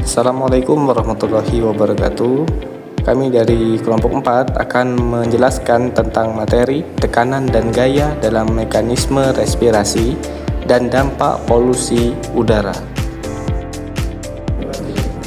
Assalamualaikum warahmatullahi wabarakatuh. Kami dari kelompok 4 akan menjelaskan tentang materi tekanan dan gaya dalam mekanisme respirasi dan dampak polusi udara.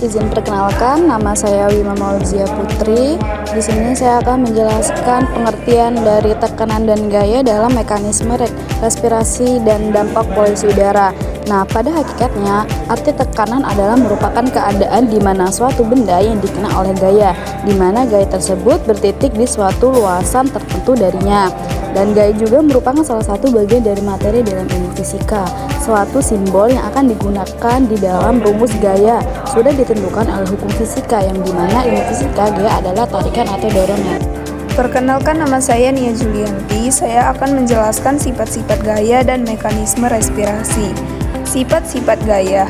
Izin perkenalkan, nama saya Wima Maulzia Putri. Di sini saya akan menjelaskan pengertian dari tekanan dan gaya dalam mekanisme respirasi dan dampak polusi udara. Nah, pada hakikatnya, arti tekanan adalah merupakan keadaan di mana suatu benda yang dikena oleh gaya, di mana gaya tersebut bertitik di suatu luasan tertentu darinya. Dan gaya juga merupakan salah satu bagian dari materi dalam ilmu fisika. Suatu simbol yang akan digunakan di dalam rumus gaya sudah ditentukan oleh hukum fisika, yang dimana ilmu fisika gaya adalah tarikan atau dorongan. Perkenalkan, nama saya Nia Julianti. Saya akan menjelaskan sifat-sifat gaya dan mekanisme respirasi. Sifat-sifat gaya.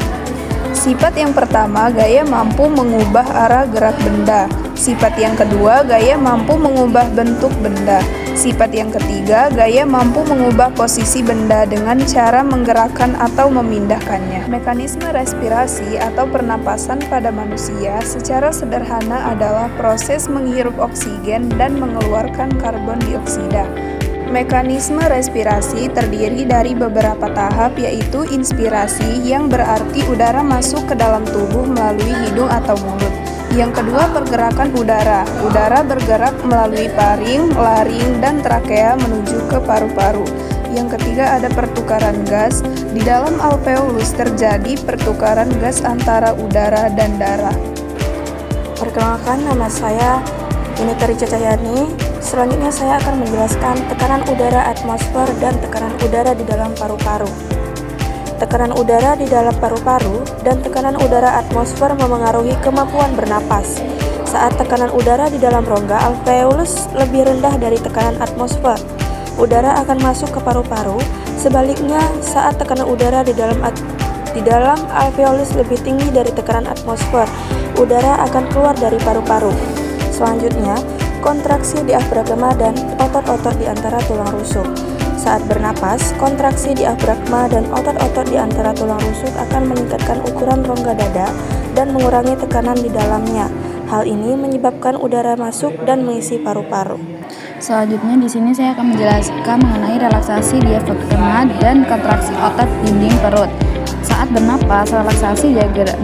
Sifat yang pertama, gaya mampu mengubah arah gerak benda. Sifat yang kedua, gaya mampu mengubah bentuk benda. Sifat yang ketiga, gaya mampu mengubah posisi benda dengan cara menggerakkan atau memindahkannya. Mekanisme respirasi atau pernapasan pada manusia secara sederhana adalah proses menghirup oksigen dan mengeluarkan karbon dioksida. Mekanisme respirasi terdiri dari beberapa tahap, yaitu inspirasi, yang berarti udara masuk ke dalam tubuh melalui hidung atau mulut. Yang kedua, pergerakan udara. Udara bergerak melalui paring, laring, dan trakea menuju ke paru-paru. Yang ketiga, ada pertukaran gas. Di dalam alveolus terjadi pertukaran gas antara udara dan darah. Perkenalkan, nama saya Yunita Rica Cahyani. Selanjutnya saya akan menjelaskan tekanan udara atmosfer dan tekanan udara di dalam paru-paru. Tekanan udara di dalam paru-paru dan tekanan udara atmosfer memengaruhi kemampuan bernapas. Saat tekanan udara di dalam rongga alveolus lebih rendah dari tekanan atmosfer, udara akan masuk ke paru-paru. Sebaliknya, saat tekanan udara di dalam alveolus lebih tinggi dari tekanan atmosfer, udara akan keluar dari paru-paru. Selanjutnya, kontraksi diafragma dan otot-otot di antara tulang rusuk. Saat bernapas, kontraksi diafragma dan otot-otot di antara tulang rusuk akan meningkatkan ukuran rongga dada dan mengurangi tekanan di dalamnya. Hal ini menyebabkan udara masuk dan mengisi paru-paru. Selanjutnya di sini saya akan menjelaskan mengenai relaksasi diafragma dan kontraksi otot dinding perut. Saat bernapas, relaksasi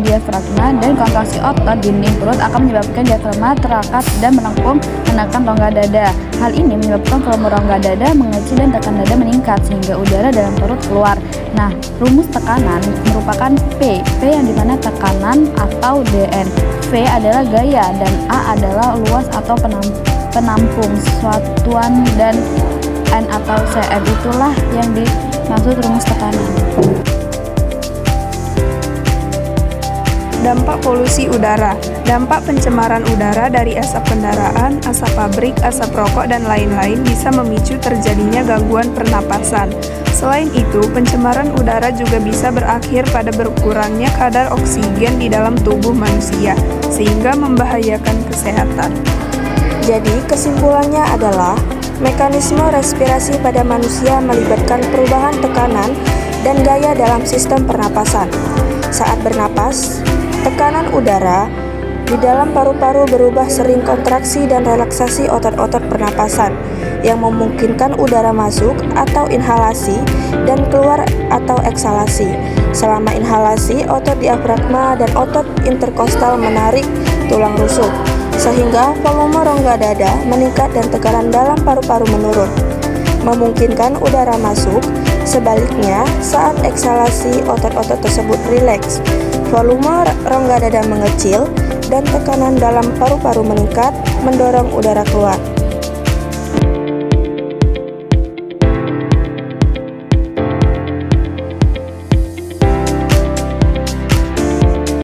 diafragma dan kontraksi otot dinding perut akan menyebabkan diafragma terangkat dan melengkung menekan rongga dada. Hal ini menyebabkan volume rongga dada mengecil dan tekan dada meningkat sehingga udara dalam perut keluar. Nah, rumus tekanan merupakan P yang dimana tekanan atau DN. V adalah gaya dan A adalah luas atau penampung satuan, dan N atau Cm itulah yang dimaksud rumus tekanan. Dampak polusi udara. Dampak pencemaran udara dari asap kendaraan, asap pabrik, asap rokok, dan lain-lain bisa memicu terjadinya gangguan pernapasan. Selain itu, pencemaran udara juga bisa berakhir pada berkurangnya kadar oksigen di dalam tubuh manusia, sehingga membahayakan kesehatan. Jadi, kesimpulannya adalah mekanisme respirasi pada manusia melibatkan perubahan tekanan dan gaya dalam sistem pernapasan. Saat bernapas, tekanan udara di dalam paru-paru berubah sering kontraksi dan relaksasi otot-otot pernapasan yang memungkinkan udara masuk atau inhalasi dan keluar atau eksalasi. Selama inhalasi, otot diafragma dan otot interkostal menarik tulang rusuk sehingga volume rongga dada meningkat dan tekanan dalam paru-paru menurun, memungkinkan udara masuk. Sebaliknya, saat eksalasi, otot-otot tersebut rileks, volume rongga dada mengecil, dan tekanan dalam paru-paru meningkat, mendorong udara keluar.